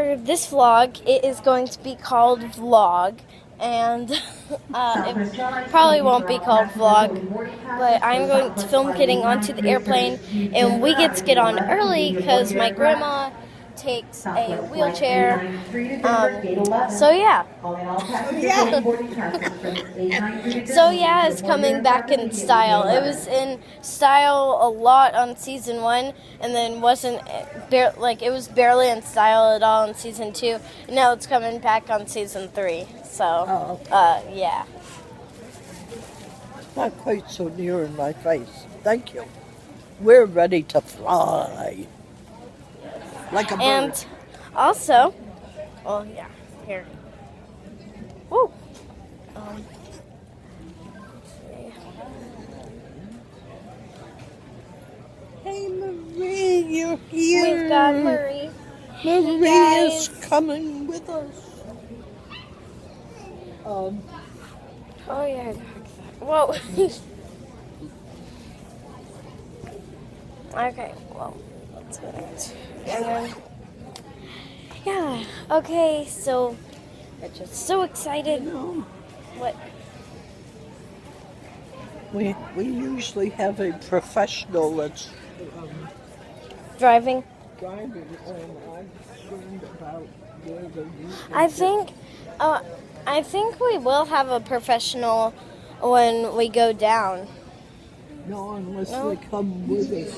for this vlog, it is going to be called Vlog, and it probably won't be called Vlog, but I'm going to film getting onto the airplane, and we get to get on early because my grandma takes a wheelchair. So yeah. So yeah, it's coming back in style. It was in style a lot on season 1, and then it was barely in style at all in season 2. And now it's coming back on season 3. So, yeah. Not quite so near in my face. Thank you. We're ready to fly. Like a bird. And also, here. Woo. Hey, Marie, you're here. We've got Marie. Marie is coming with us. Oh yeah. Whoa. Okay. Well, let's go next. And then, yeah. Okay. So, I'm just so excited. What? We usually have a professional that's Driving. driving, and I'm concerned about where the I think we will have a professional when we go down. No, unless they come with us.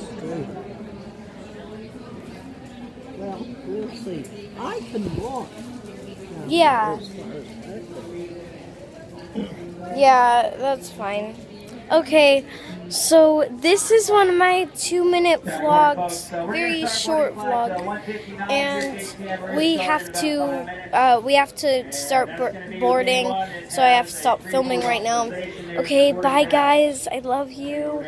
Well, we'll see. I can walk. Yeah. Yeah, that's fine. Okay, so this is one of my 2-minute vlogs, very short vlog, and we have to start boarding, so I have to stop filming right now. Okay, bye guys, I love you.